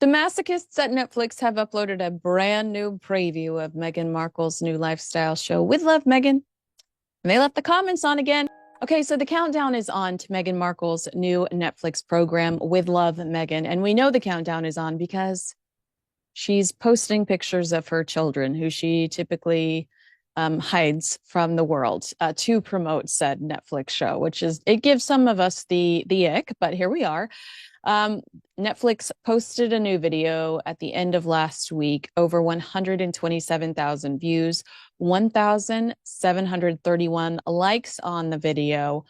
The masochists at Netflix have uploaded a brand new preview of Meghan Markle's new lifestyle show, With Love, Meghan. And they left the comments on again. Okay, so the countdown is on to Meghan Markle's new Netflix program, With Love, Meghan. And we know the countdown is on because she's posting pictures of her children, who she typically hides from the world to promote said Netflix show, which is, it gives some of us the ick, but here we are. Netflix posted a new video at the end of last week, over 127,000 views, 1,731 likes on the video,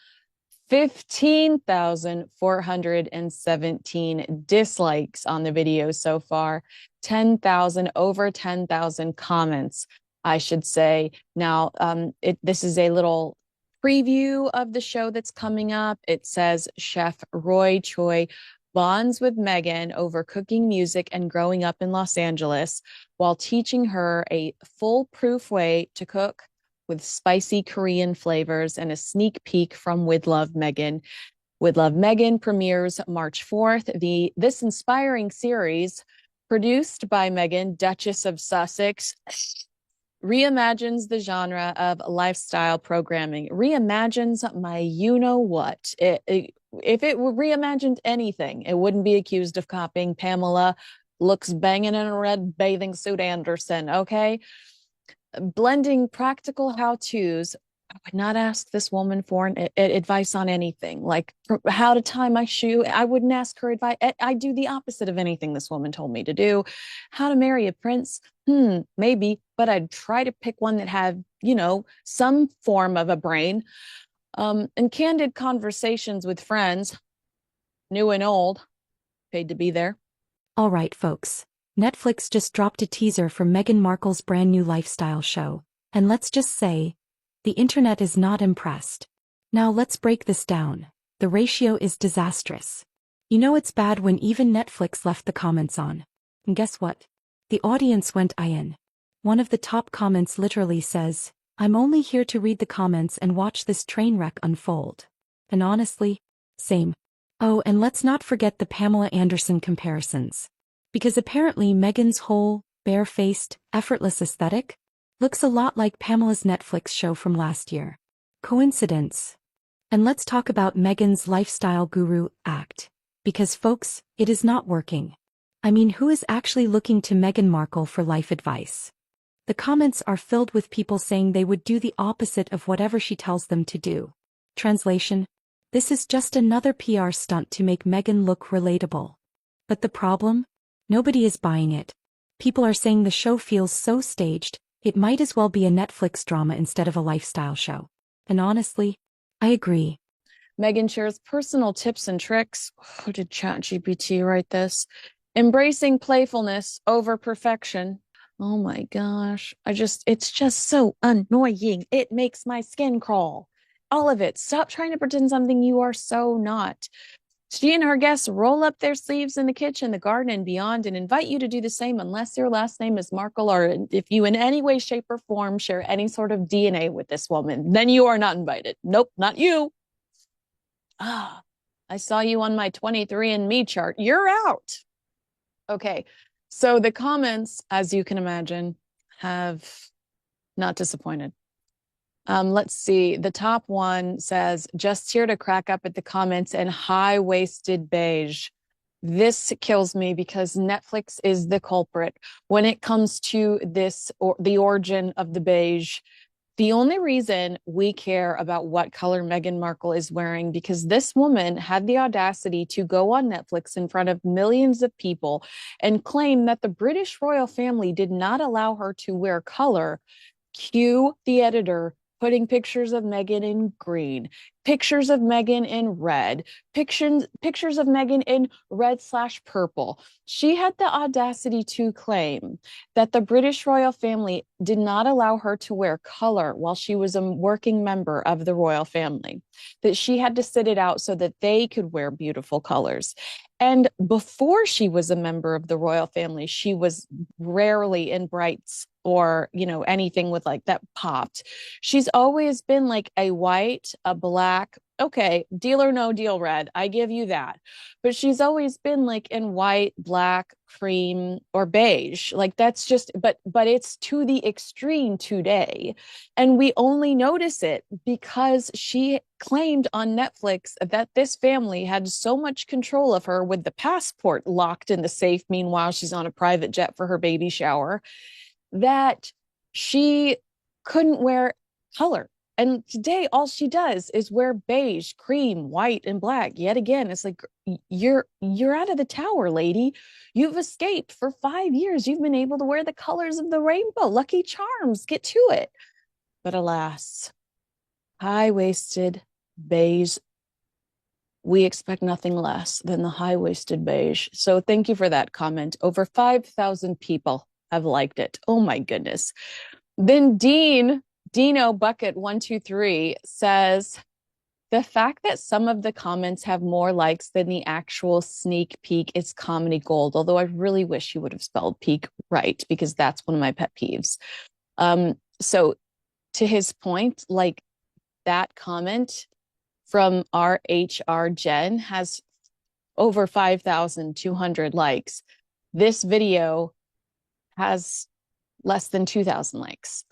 15,417 dislikes on the video so far, over 10,000 comments, I should say. Now, this is a little preview of the show that's coming up. It says Chef Roy Choi bonds with Meghan over cooking, music, and growing up in Los Angeles while teaching her a foolproof way to cook with spicy Korean flavors, and a sneak peek from With Love, Meghan. With Love, Meghan premieres March 4th. This inspiring series, produced by Meghan, Duchess of Sussex, reimagines the genre of lifestyle programming. Reimagines my you-know-what. If it were reimagined anything, it wouldn't be accused of copying Pamela looks banging in a red bathing suit Anderson, okay? Blending practical how-tos. I would not ask this woman for advice on anything, like how to tie my shoe. I wouldn't ask her advice. I do the opposite of anything this woman told me to do. How to marry a prince? Maybe, but I'd try to pick one that had, some form of a brain. And candid conversations with friends, new and old, paid to be there. All right, folks. Netflix just dropped a teaser for Meghan Markle's brand new lifestyle show, and let's just say, the internet is not impressed. Now let's break this down. The ratio is disastrous. You know it's bad when even Netflix left the comments on. And guess what? The audience went in. One of the top comments literally says, "I'm only here to read the comments and watch this train wreck unfold." And honestly, same. Oh, and let's not forget the Pamela Anderson comparisons. Because apparently Meghan's whole, bare-faced, effortless aesthetic looks a lot like Pamela's Netflix show from last year. Coincidence? And let's talk about Meghan's lifestyle guru act. Because folks, it is not working. I mean, who is actually looking to Meghan Markle for life advice? The comments are filled with people saying they would do the opposite of whatever she tells them to do. Translation: this is just another PR stunt to make Meghan look relatable. But the problem? Nobody is buying it. People are saying the show feels so staged, it might as well be a Netflix drama instead of a lifestyle show. And honestly, I agree. Meghan shares personal tips and tricks. Oh, did ChatGPT write this? Embracing playfulness over perfection. Oh my gosh. It's just so annoying. It makes my skin crawl. All of it. Stop trying to pretend something you are so not. She and her guests roll up their sleeves in the kitchen, the garden, and beyond, and invite you to do the same unless your last name is Markle, or if you in any way, shape, or form share any sort of DNA with this woman, then you are not invited. Nope, not you. I saw you on my 23andMe chart. You're out. Okay, so the comments, as you can imagine, have not disappointed. Let's see. The top one says, "Just here to crack up at the comments and high-waisted beige." This kills me because Netflix is the culprit when it comes to this, or the origin of the beige. The only reason we care about what color Meghan Markle is wearing, because this woman had the audacity to go on Netflix in front of millions of people and claim that the British royal family did not allow her to wear color. Cue the editor putting pictures of Meghan in green, pictures of Meghan in red, pictures of Meghan in red/purple. She had the audacity to claim that the British royal family did not allow her to wear color while she was a working member of the royal family, that she had to sit it out so that they could wear beautiful colors. And before she was a member of the royal family, she was rarely in brights or, anything with like that popped. She's always been like a white, a black, okay, deal or no deal red. I give you that. But she's always been like in white, black, cream, or beige. Like that's just but it's to the extreme today. And we only notice it because she claimed on Netflix that this family had so much control of her with the passport locked in the safe. Meanwhile, she's on a private jet for her baby shower that she couldn't wear color. And today, all she does is wear beige, cream, white, and black. Yet again, it's like you're out of the tower, lady. You've escaped for 5 years. You've been able to wear the colors of the rainbow. Lucky charms, get to it. But alas, high-waisted beige. We expect nothing less than the high-waisted beige. So thank you for that comment. Over 5,000 people have liked it. Oh my goodness. Then Dino Bucket 123 says, the fact that some of the comments have more likes than the actual sneak peek is comedy gold. Although I really wish you would have spelled peek right, because that's one of my pet peeves. So to his point, like that comment from RHR Jen has over 5,200 likes. This video has less than 2,000 likes.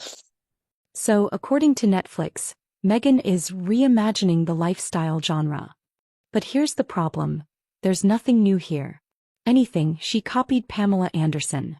So, according to Netflix, Meghan is reimagining the lifestyle genre. But here's the problem. There's nothing new here. Anything, she copied Pamela Anderson.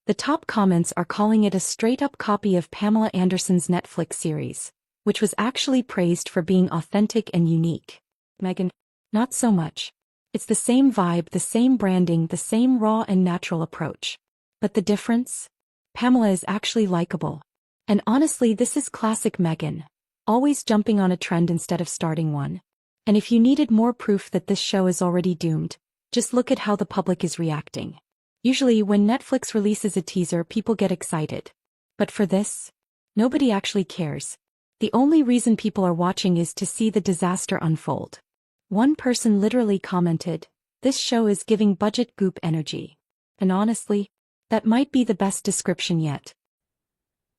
The top comments are calling it a straight-up copy of Pamela Anderson's Netflix series, which was actually praised for being authentic and unique. Meghan, not so much. It's the same vibe, the same branding, the same raw and natural approach. But the difference? Pamela is actually likable. And honestly, this is classic Meghan. Always jumping on a trend instead of starting one. And if you needed more proof that this show is already doomed, just look at how the public is reacting. Usually when Netflix releases a teaser, people get excited. But for this, nobody actually cares. The only reason people are watching is to see the disaster unfold. One person literally commented, "This show is giving budget goop energy." And honestly, that might be the best description yet.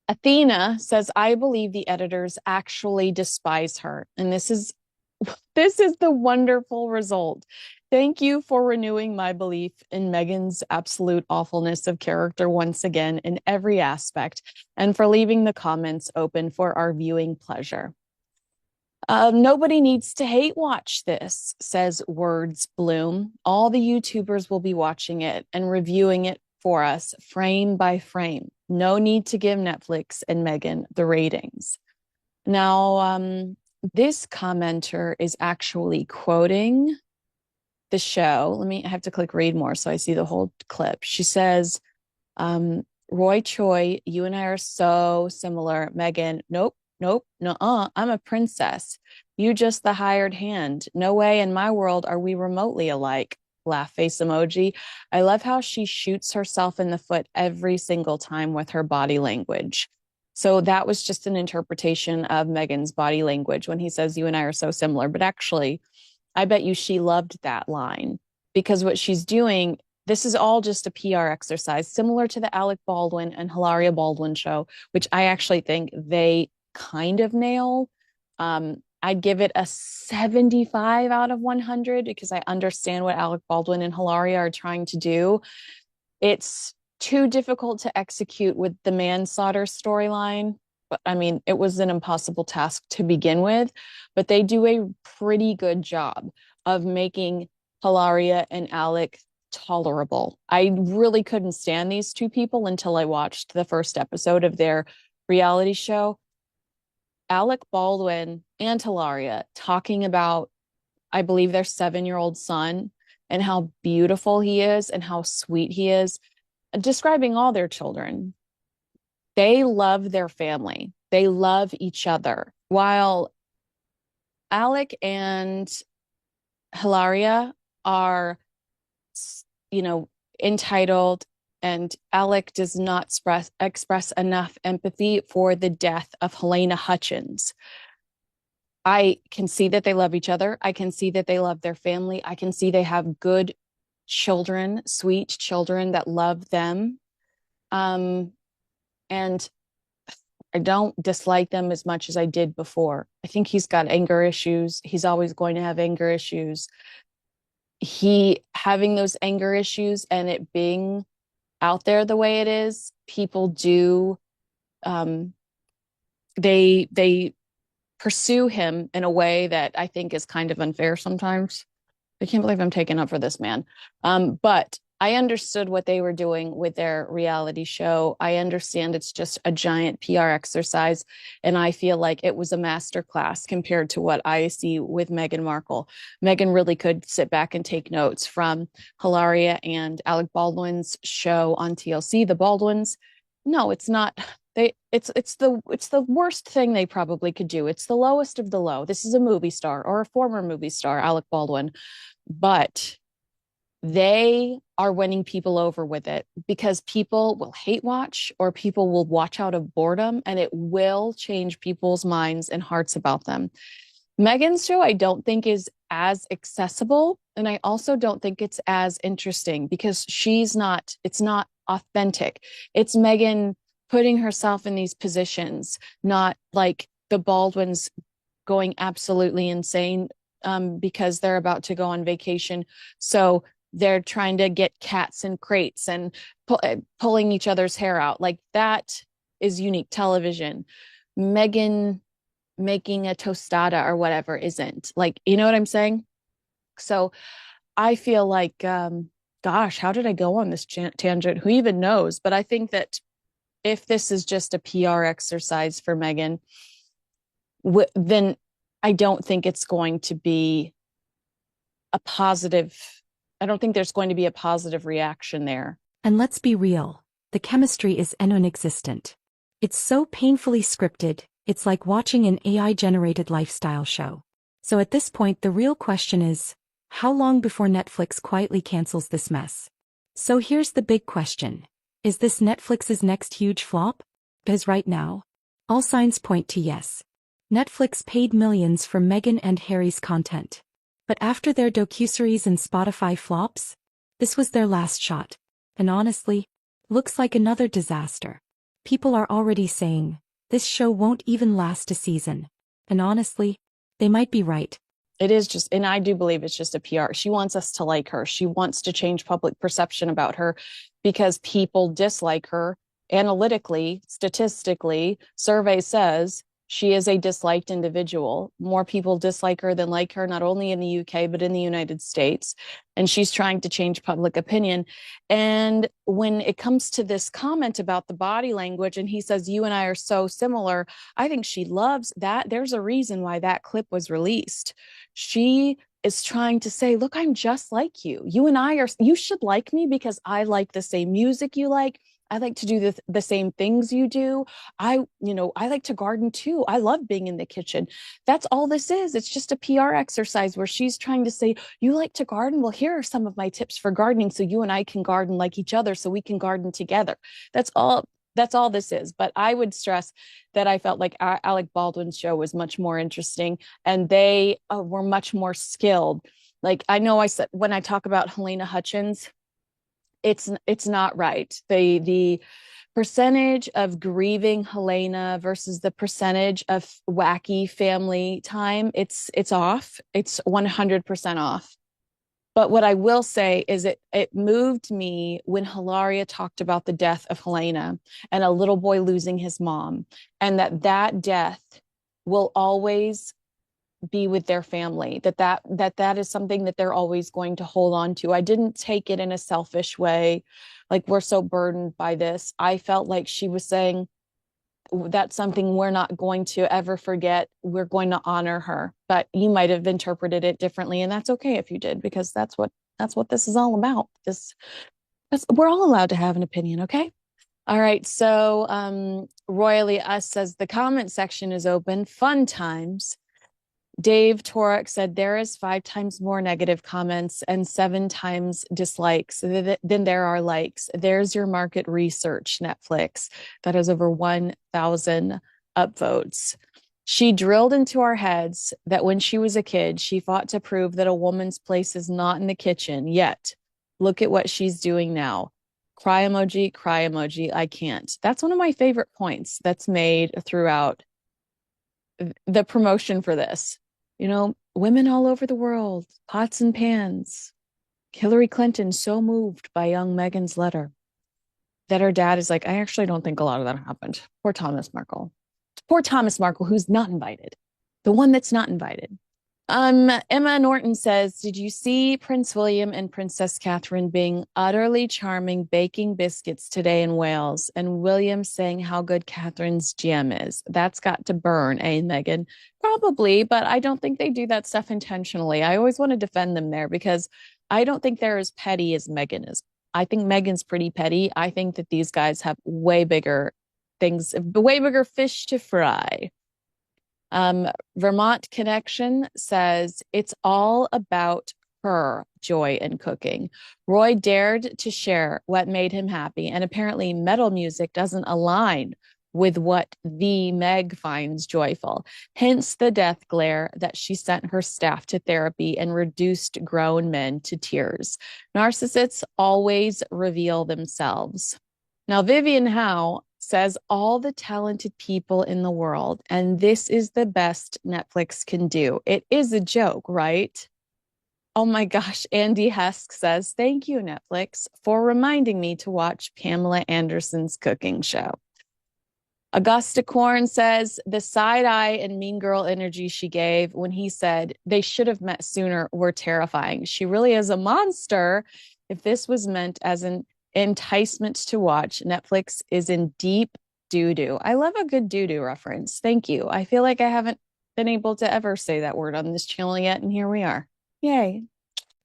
Athena says, I believe the editors actually despise her. And this is the wonderful result. Thank you for renewing my belief in Meghan's absolute awfulness of character once again in every aspect, and for leaving the comments open for our viewing pleasure. Nobody needs to hate watch this, says Words Bloom. All the YouTubers will be watching it and reviewing it for us frame by frame. No need to give Netflix and Meghan the ratings. Now, this commenter is actually quoting the show. I have to click read more so I see the whole clip. She says, Roy Choi, you and I are so similar. Meghan, nope, nuh-uh, I'm a princess. You just the hired hand. No way in my world are we remotely alike. Laugh face emoji. I love how she shoots herself in the foot every single time with her body language. So that was just an interpretation of Meghan's body language when he says, you and I are so similar. But actually, I bet you she loved that line, because what she's doing, this is all just a PR exercise, similar to the Alec Baldwin and Hilaria Baldwin show, which I actually think they kind of nail. I'd give it a 75 out of 100 because I understand what Alec Baldwin and Hilaria are trying to do. It's too difficult to execute with the manslaughter storyline. But it was an impossible task to begin with, but they do a pretty good job of making Hilaria and Alec tolerable. I really couldn't stand these two people until I watched the first episode of their reality show. Alec Baldwin and Hilaria talking about, I believe, their 7-year-old son and how beautiful he is and how sweet he is, describing all their children. They love their family. They love each other. While Alec and Hilaria are, entitled, and Alec does not express enough empathy for the death of Helena Hutchins. I can see that they love each other. I can see that they love their family. I can see they have good children, sweet children that love them. And I don't dislike them as much as I did before. I think he's got anger issues. He's always going to have anger issues. He having those anger issues and it being out there the way it is, people do um they pursue him in a way that I think is kind of unfair sometimes. I can't believe I'm taking up for this man. But I understood what they were doing with their reality show. I understand it's just a giant PR exercise. And I feel like it was a masterclass compared to what I see with Meghan Markle. Meghan really could sit back and take notes from Hilaria and Alec Baldwin's show on TLC, The Baldwins. No, it's not. It's the worst thing they probably could do. It's the lowest of the low. This is a movie star or a former movie star, Alec Baldwin, but they are winning people over with it because people will hate watch or people will watch out of boredom and it will change people's minds and hearts about them. Megan's show, I don't think is as accessible. And I also don't think it's as interesting because it's not authentic. It's Megan putting herself in these positions, not like the Baldwins going absolutely insane because they're about to go on vacation. So they're trying to get cats in crates and pulling each other's hair out. Like that is unique television. Megan making a tostada or whatever isn't. Like, you know what I'm saying? So I feel like, gosh, how did I go on this tangent? Who even knows? But I think that if this is just a PR exercise for Meghan, then I don't think it's going to be a positive. I don't think there's going to be a positive reaction there. And let's be real, the chemistry is non-existent. It's so painfully scripted, it's like watching an AI-generated lifestyle show. So at this point, the real question is, how long before Netflix quietly cancels this mess? So here's the big question. Is this Netflix's next huge flop? Because right now, all signs point to yes. Netflix paid millions for Meghan and Harry's content. But after their docuseries and Spotify flops, this was their last shot. And honestly, looks like another disaster. People are already saying, this show won't even last a season. And honestly, they might be right. It is just, and I do believe it's just a PR. She wants us to like her. She wants to change public perception about her because people dislike her. Analytically, statistically, survey says she is a disliked individual. More people dislike her than like her, not only in the UK, but in the United States. And she's trying to change public opinion. And when it comes to this comment about the body language, and he says, you and I are so similar, I think she loves that. There's a reason why that clip was released. She is trying to say, look, I'm just like you. You and I are, you should like me because I like the same music you like. I like to do the same things you do. I like to garden too. I love being in the kitchen. That's all this is. It's just a PR exercise where she's trying to say, you like to garden? Well, here are some of my tips for gardening so you and I can garden like each other so we can garden together. That's all this is. But I would stress that I felt like Alec Baldwin's show was much more interesting and they were much more skilled. Like I know I said when I talk about Helena Hutchins, it's not right. The percentage of grieving Helena versus the percentage of wacky family time, it's off. It's 100% off. But what I will say is it moved me when Hilaria talked about the death of Helena and a little boy losing his mom, and that death will always be with their family, that is something that they're always going to hold on to. I didn't take it in a selfish way, like we're so burdened by this. I felt like she was saying that's something we're not going to ever forget. We're going to honor her. But you might have interpreted it differently, and that's okay if you did, because that's what this is all about. We're all allowed to have an opinion, okay? All right, so Royally Us says the comment section is open. Fun times. Dave Torek said there is 5 times more negative comments and 7 times dislikes than there are likes. There's your market research, Netflix. That has over 1,000 upvotes. She drilled into our heads that when she was a kid, she fought to prove that a woman's place is not in the kitchen. Yet, look at what she's doing now. cry emoji. I can't. That's one of my favorite points that's made throughout the promotion for this. You know, women all over the world, pots and pans. Hillary Clinton so moved by young Meghan's letter that her dad is like, I actually don't think a lot of that happened. Poor Thomas Markle. Poor Thomas Markle, who's not invited. The one that's not invited. Emma Norton says, did you see Prince William and Princess Catherine being utterly charming baking biscuits today in Wales? And William saying how good Catherine's gem is. That's got to burn, eh, Meghan? Probably, but I don't think they do that stuff intentionally. I always want to defend them there because I don't think they're as petty as Meghan is. I think Meghan's pretty petty. I think that these guys have way bigger things, way bigger fish to fry. Vermont Connection says it's all about her joy in cooking. Roy dared to share what made him happy, and apparently metal music doesn't align with what the Meg finds joyful. Hence the death glare that she sent her staff to therapy and reduced grown men to tears. Narcissists always reveal themselves. Now, Vivian Howe says all the talented people in the world, and this is the best Netflix can do. It is a joke, right? Oh my gosh, Andy Hesk says, thank you, Netflix, for reminding me to watch Pamela Anderson's cooking show. Augusta Korn says the side eye and mean girl energy she gave when he said they should have met sooner were terrifying. She really is a monster. If this was meant as an enticement to watch, Netflix is in deep doo-doo. I love a good doo-doo reference. Thank you. I feel like I haven't been able to ever say that word on this channel yet, and here we are. Yay.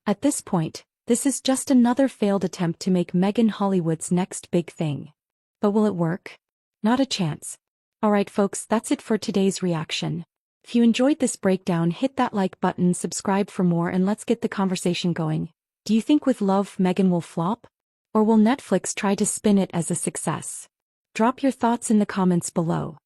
At this point, this is just another failed attempt to make Meghan Hollywood's next big thing. But will it work? Not a chance. Alright folks, that's it for today's reaction. If you enjoyed this breakdown, hit that like button, subscribe for more, and let's get the conversation going. Do you think With Love Meghan will flop? Or will Netflix try to spin it as a success? Drop your thoughts in the comments below.